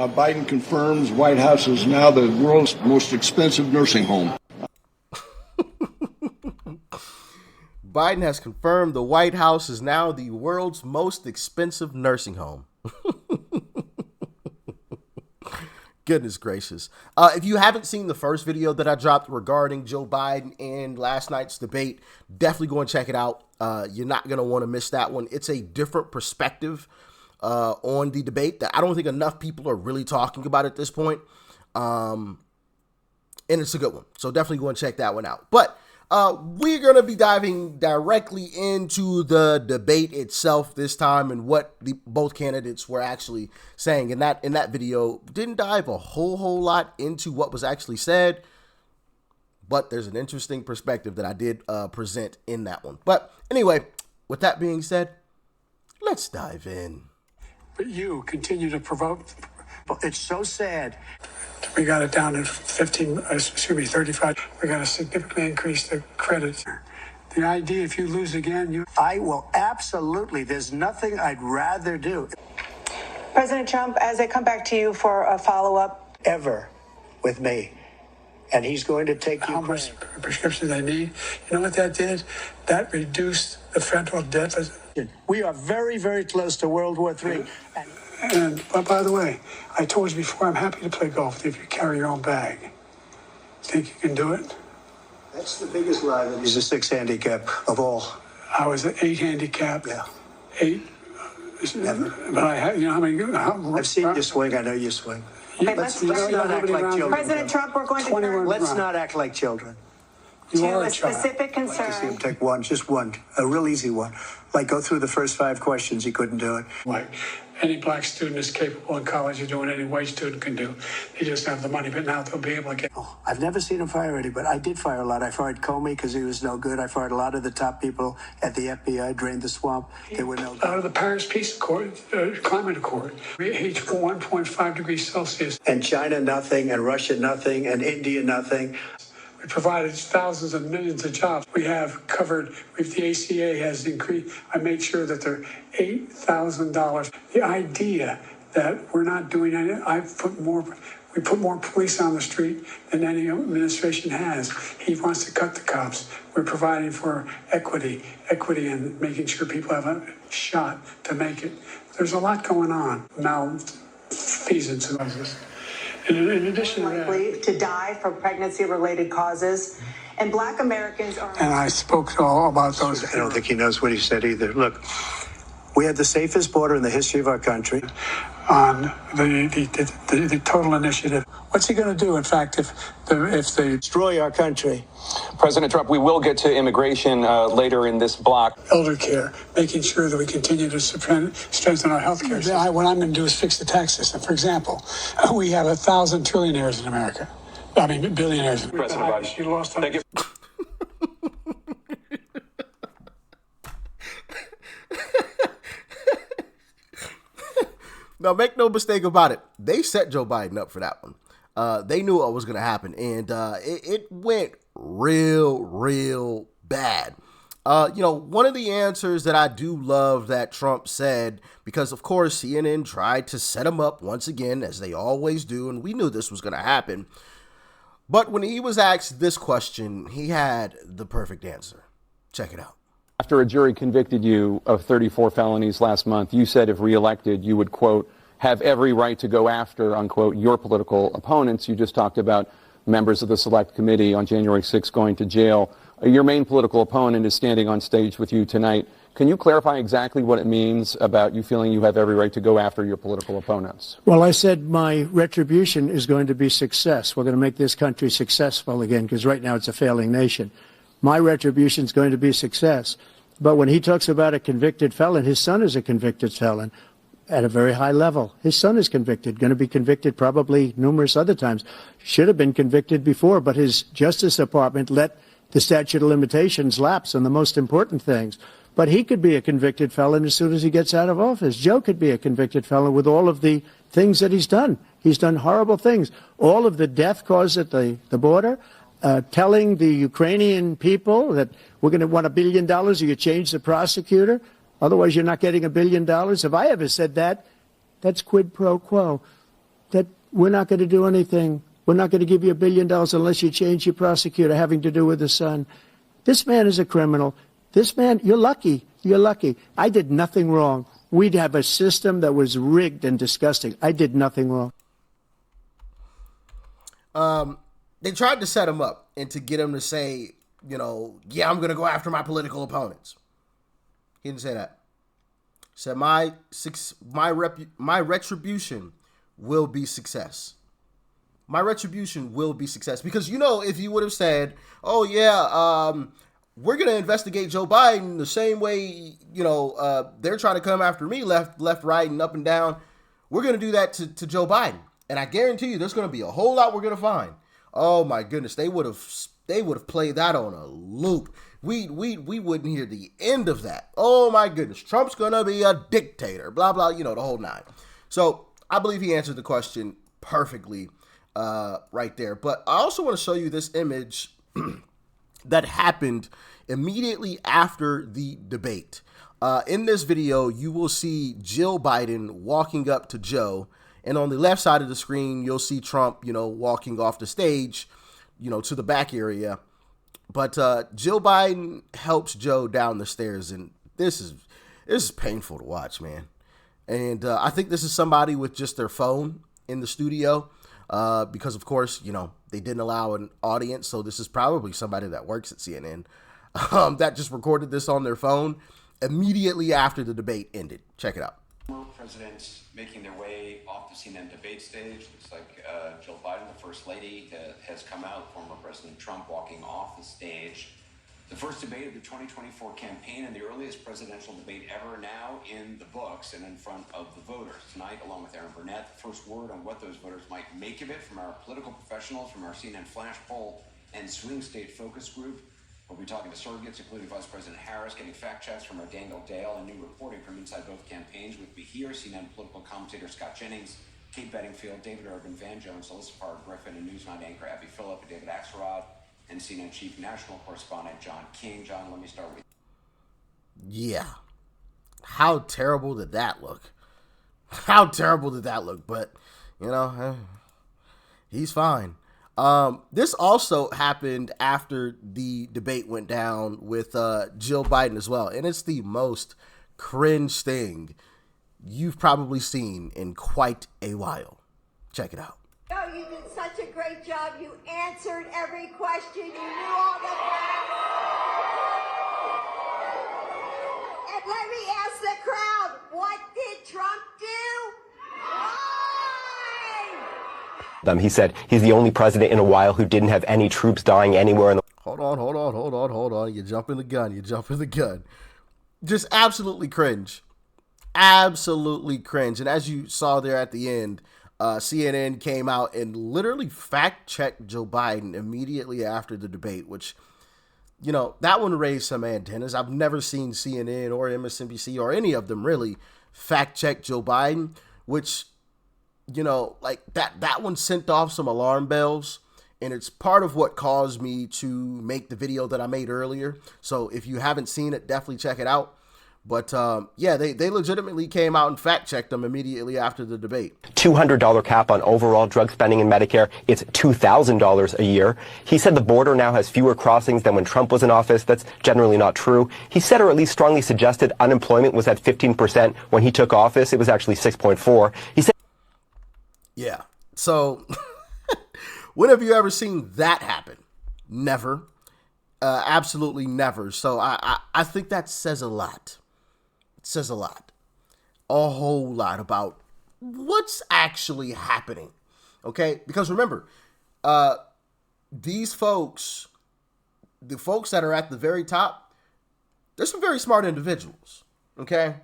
Biden confirms White House is now the world's most expensive nursing home. Biden has confirmed the White House is now the world's most expensive nursing home. Goodness gracious. If you haven't seen the first video that I dropped regarding Joe Biden and last night's debate, definitely go and check it out. You're not going to want to miss that one. It's a different perspective on the debate that I don't think enough people are really talking about at this point. And it's a good one. So definitely go and check that one out. But we're going to be diving directly into the debate itself this time and what both candidates were actually saying. And that in that video didn't dive a whole lot into what was actually said, but there's an interesting perspective that I did present in that one. But anyway, with that being said, let's dive in. But you continue to provoke. It's so sad. We got it down to 35. We got to significantly increase the credit. The idea, if you lose again, I will absolutely. There's nothing I'd rather do. President Trump, as I come back to you for a follow-up. Ever with me. And he's going to take how Ukraine. much prescriptions they need. You know what that did? That reduced the federal deficit. We are very, very close to World War III. And by the way, I told you before, I'm happy to play golf with you if you carry your own bag. Think you can do it? That's the biggest lie that he's a 6 handicap of all. I was an 8 handicap. Yeah. 8. Never. But I had, you know how many? I've seen you swing. I know you swing. Okay, Let's not act like children. President Trump, we're going to turn. Let's not act like children. You are to a child. specific I'd like to see him concern. take one, just one, a real easy one. Like go through the first 5 questions. He couldn't do it. Like any black student is capable in college of doing any white student can do. They just have the money, but now they'll be able to get. Oh, I've never seen him fire anybody. I did fire a lot. I fired Comey because he was no good. I fired a lot of the top people at the FBI, drained the swamp. They were no good. Out of the Paris Peace Accord, Climate Accord, we reached 1.5 degrees Celsius. And China nothing, and Russia nothing, and India nothing. We provided thousands of millions of jobs. We have covered, if the ACA has increased, I made sure that they're $8,000. The idea that we're not doing anything, we put more police on the street than any administration has. He wants to cut the cops. We're providing for equity and making sure people have a shot to make it. There's a lot going on. Malfeasance. In addition to Likely to die from pregnancy-related causes, and Black Americans are. and I spoke all about those. I don't think he knows what he said either. Look, we had the safest border in the history of our country. On the total initiative. What's he going to do, in fact, if they Destroy our country. President Trump, we will get to immigration later in this block. elder care, making sure that we continue to strengthen our health care system. What I'm going to do is fix the tax system. For example, we have 1,000 trillionaires in America. I mean, billionaires. President Biden. You lost. Thank you. Now, make no mistake about it. They set Joe Biden up for that one. They knew what was going to happen, and it went real bad. One of the answers that I do love that Trump said, because of course CNN tried to set him up once again, as they always do, and we knew this was going to happen. But when he was asked this question, he had the perfect answer. Check it out. After a jury convicted you of 34 felonies last month, you said if reelected, you would, quote, have every right to go after, unquote, your political opponents. You just talked about members of the Select Committee on January 6th going to jail. Your main political opponent is standing on stage with you tonight. Can you clarify exactly what it means about you feeling you have every right to go after your political opponents? Well, I said my retribution is going to be success. We're going to make this country successful again, because right now it's a failing nation. My retribution is going to be success. But when he talks about a convicted felon, his son is a convicted felon at a very high level. His son is convicted, going to be convicted probably numerous other times. Should have been convicted before, but his Justice Department let the statute of limitations lapse on the most important things. But he could be a convicted felon as soon as he gets out of office. Joe could be a convicted felon with all of the things that he's done. He's done horrible things. All of the death caused at the border, telling the Ukrainian people that we're going to want $1 billion or you change the prosecutor. Otherwise, you're not getting $1 billion. If I ever said that, that's quid pro quo. that we're not going to do anything. We're not going to give you $1 billion unless you change your prosecutor having to do with the son. This man is a criminal. This man, you're lucky. You're lucky. I did nothing wrong. We'd have a system that was rigged and disgusting. I did nothing wrong. They tried to set him up and to get him to say, you know, yeah, I'm going to go after my political opponents. He didn't say that. He said my retribution will be success. My retribution will be success. Because, you know, if you would have said, oh, yeah, we're going to investigate Joe Biden the same way, you know, they're trying to come after me left, right, and up and down. We're going to do that to Joe Biden. And I guarantee you there's going to be a whole lot we're going to find. Oh, my goodness. They would have played that on a loop. We wouldn't hear the end of that. Oh, my goodness. Trump's going to be a dictator. Blah, blah, you know, the whole nine. So I believe he answered the question perfectly right there. But I also want to show you this image that happened immediately after the debate. In this video, you will see Jill Biden walking up to Joe, and on the left side of the screen, you'll see Trump, you know, walking off the stage, you know, to the back area. But Jill Biden helps Joe down the stairs, and this is painful to watch, man. And I think this is somebody with just their phone in the studio. Because, of course, you know, they didn't allow an audience. So this is probably somebody that works at CNN that just recorded this on their phone immediately after the debate ended. Check it out. Former presidents making their way off the CNN debate stage. Looks like Jill Biden, the first lady, has come out. Former President Trump walking off the stage. The first debate of the 2024 campaign and the earliest presidential debate ever now in the books and in front of the voters. Tonight, along with Aaron Burnett, the first word on what those voters might make of it from our political professionals, from our CNN Flash Poll and Swing State Focus Group. We'll be talking to surrogates, including Vice President Harris, getting fact checks from our Daniel Dale, and new reporting from inside both campaigns. With me here, CNN political commentator Scott Jennings, Kate Bedingfield, David Urban, Van Jones, Alyssa Farr Griffin, and Newsnight anchor Abby Phillip, and David Axelrod, and CNN Chief National Correspondent John King. John, let me start with you. Yeah. How terrible did that look? How terrible did that look? But, you know, he's fine. This also happened after the debate went down with Jill Biden as well. And it's the most cringe thing you've probably seen in quite a while. Check it out. Oh, you did such a great job. You answered every question. You knew all the facts. And let me ask the crowd, what did Trump do? Why? He said he's the only president in a while who didn't have any troops dying anywhere in the... Hold on. You're jumping the gun. Just absolutely cringe. Absolutely cringe. And as you saw there at the end, CNN came out and literally fact-checked Joe Biden immediately after the debate, which, you know, that one raised some antennas. I've never seen CNN or MSNBC or any of them really fact-check Joe Biden, which, you know, like that one sent off some alarm bells. And it's part of what caused me to make the video that I made earlier. So if you haven't seen it, definitely check it out. But, yeah, they legitimately came out and fact-checked them immediately after the debate. $200 cap on overall drug spending in Medicare. It's $2,000 a year. He said the border now has fewer crossings than when Trump was in office. That's generally not true. He said, or at least strongly suggested, unemployment was at 15%. When he took office, it was actually 6.4. He said... Yeah. So, when have you ever seen that happen? Never. Absolutely never. So, I think that says a lot. Says a lot, a whole lot about what's actually happening. Okay, because remember, these folks, the folks that are at the very top, they're some very smart individuals. Okay,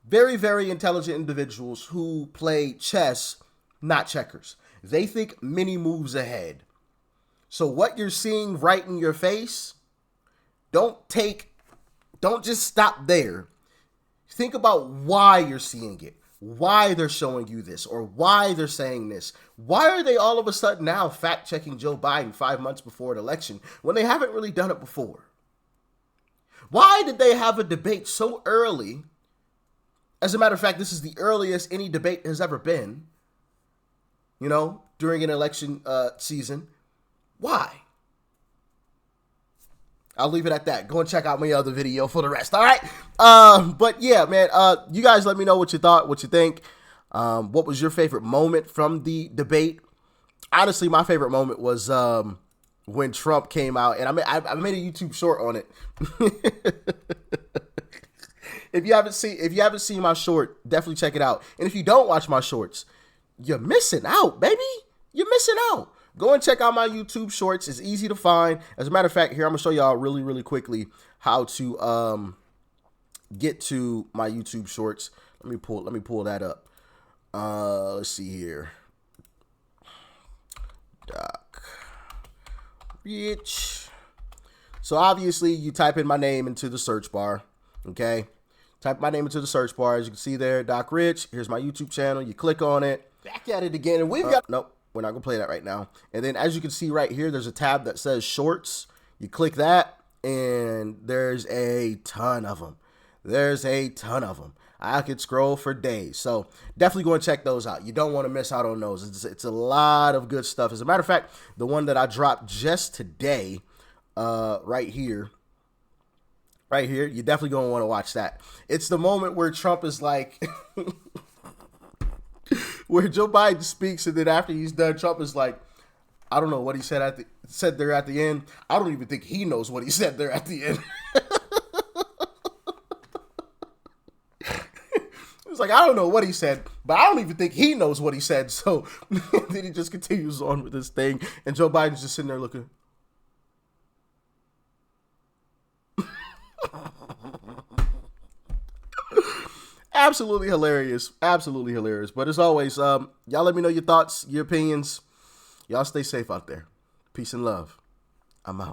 very, very intelligent individuals who play chess, not checkers. They think many moves ahead. So what you're seeing right in your face, don't just stop there. Think about why you're seeing it, why they're showing you this, or why they're saying this. Why are they all of a sudden now fact-checking Joe Biden 5 months before an election when they haven't really done it before? Why did they have a debate so early? As a matter of fact, this is the earliest any debate has ever been. you know, during an election season. Why? I'll leave it at that. Go and check out my other video for the rest. All right. But yeah, man, you guys let me know what you thought, what you think. What was your favorite moment from the debate? Honestly, my favorite moment was when Trump came out, and I made a YouTube short on it. If you haven't seen my short, definitely check it out. And if you don't watch my shorts, you're missing out, baby. You're missing out. Go and check out my YouTube shorts. It's easy to find. As a matter of fact, here I'm gonna show y'all really, really quickly how to get to my YouTube shorts. Let me pull that up. Let's see here. Doc Rich. So obviously you type in my name into the search bar. Okay. Type my name into the search bar. As you can see there, Doc Rich. Here's my YouTube channel. You click on it. Back at it again. And we've got... Nope. We're not going to play that right now. And then as you can see right here, there's a tab that says Shorts. You click that, and there's a ton of them. There's a ton of them. I could scroll for days. So definitely go and check those out. You don't want to miss out on those. It's a lot of good stuff. As a matter of fact, the one that I dropped just today, right here, you're definitely going to want to watch that. It's the moment where Trump is like... where Joe Biden speaks, and then after he's done, Trump is like, I don't know what he said there at the end. I don't even think he knows what he said there at the end. It's like, I don't know what he said, but I don't even think he knows what he said. So then he just continues on with this thing, and Joe Biden's just sitting there looking. Absolutely hilarious. Absolutely hilarious. But as always, y'all let me know your thoughts, your opinions. Y'all stay safe out there. Peace and love. I'm out.